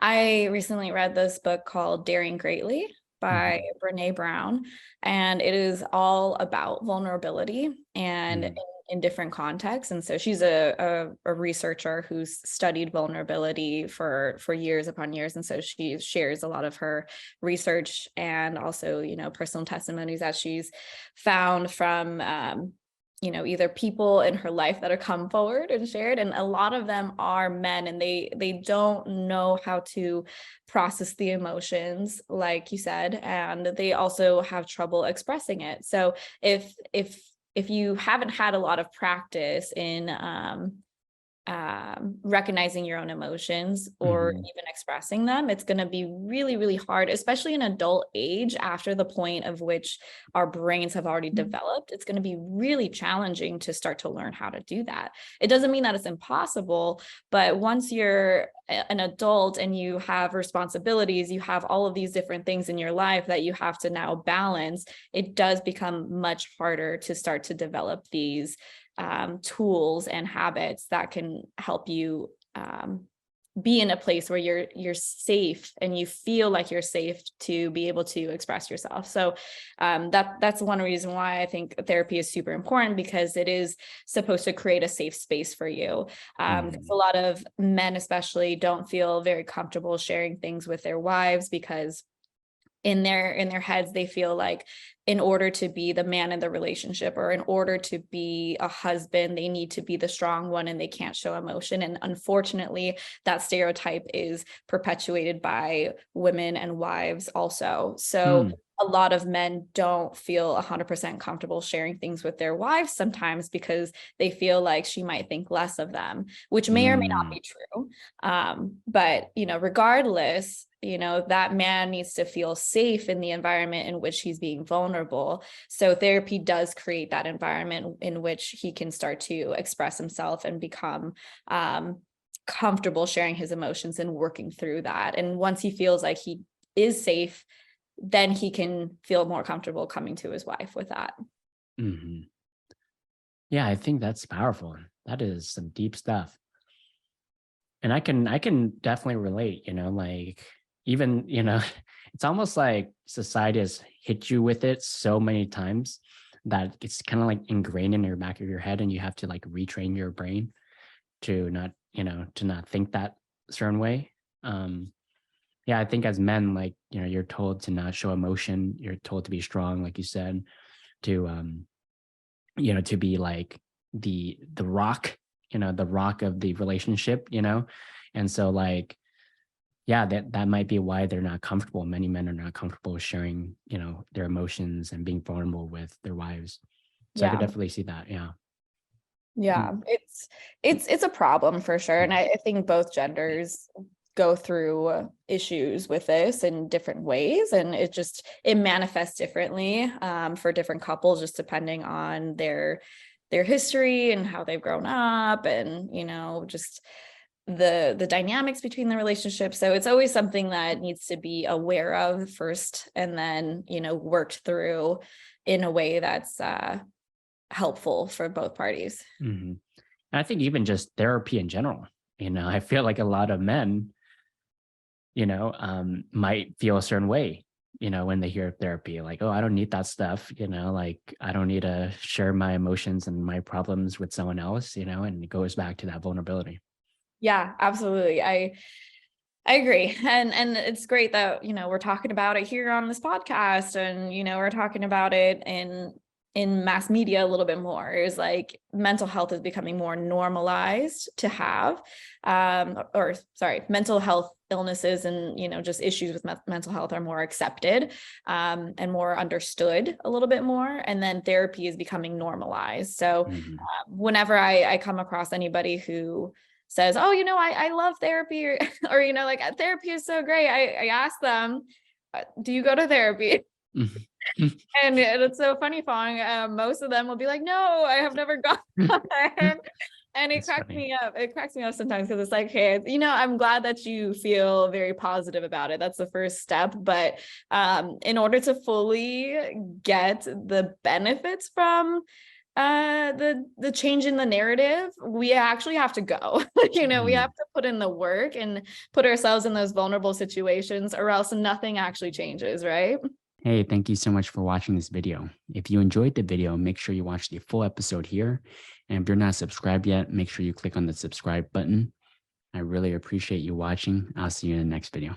I recently read this book called Daring Greatly by Mhm, Brene Brown, and it is all about vulnerability and mm, in different contexts. And so she's a researcher who's studied vulnerability for years upon years. And so she shares a lot of her research and also, personal testimonies that she's found from either people in her life that have come forward and shared, and a lot of them are men, and they don't know how to process the emotions, like you said, and they also have trouble expressing it. So if you haven't had a lot of practice in recognizing your own emotions or mhm, even expressing them, it's going to be really, really hard, especially in adult age after the point of which our brains have already developed. It's going to be really challenging to start to learn how to do that. It doesn't mean that it's impossible, but once you're an adult and you have responsibilities, you have all of these different things in your life that you have to now balance, it does become much harder to start to develop these tools and habits that can help you be in a place where you're safe and you feel like you're safe to be able to express yourself. So that's one reason why I think therapy is super important, because it is supposed to create a safe space for you. Because a mhm, lot of men especially don't feel very comfortable sharing things with their wives, because in their heads they feel like in order to be the man in the relationship, or in order to be a husband, they need to be the strong one and they can't show emotion. And unfortunately, that stereotype is perpetuated by women and wives also. So mm, a lot of men don't feel 100% comfortable sharing things with their wives sometimes, because they feel like she might think less of them, which may or may not mm, be true. But regardless, that man needs to feel safe in the environment in which he's being vulnerable. So therapy does create that environment in which he can start to express himself and become comfortable sharing his emotions and working through that. And once he feels like he is safe, then he can feel more comfortable coming to his wife with that. mhm. Yeah, I think that's powerful. That is some deep stuff. And I can definitely relate, like even, it's almost like society has hit you with it so many times that it's kind of like ingrained in your back of your head and you have to like retrain your brain to not, to not think that certain way. Um yeah, I think as men, like, you're told to not show emotion, you're told to be strong, like you said, to to be like the rock, the rock of the relationship, and so like yeah, that might be why they're not comfortable. Many men are not comfortable sharing, their emotions and being vulnerable with their wives. So I could Yeah. definitely see that. Yeah. Yeah, Mm, it's a problem for sure. And mm, I think both genders go through issues with this in different ways, and it manifests differently for different couples, just depending on their history and how they've grown up, and just the dynamics between the relationship. So it's always something that needs to be aware of first, and then worked through in a way that's helpful for both parties. mhm. And I think even just therapy in general, I feel like a lot of men, might feel a certain way, when they hear therapy, like, oh, I don't need that stuff, like I don't need to share my emotions and my problems with someone else, and it goes back to that vulnerability. Yeah, absolutely. I agree. And it's great that, we're talking about it here on this podcast, and, we're talking about it in mass media a little bit more. Is like mental health is becoming more normalized to have, or sorry, mental health illnesses and, just issues with mental health are more accepted, and more understood a little bit more. And then therapy is becoming normalized. So Mhm. whenever I come across anybody who says, oh, I love therapy, or like therapy is so great, I ask them, do you go to therapy? Mhm. And it's so funny, Fong. Most of them will be like, no, I have never gone. and, and it That's cracks funny. me up. It cracks me up sometimes, because it's like, hey, I'm glad that you feel very positive about it. That's the first step. But in order to fully get the benefits from The change in the narrative, we actually have to go. We have to put in the work and put ourselves in those vulnerable situations, or else nothing actually changes, right? Hey, thank you so much for watching this video. If you enjoyed the video, make sure you watch the full episode here. And if you're not subscribed yet, make sure you click on the subscribe button. I really appreciate you watching. I'll see you in the next video.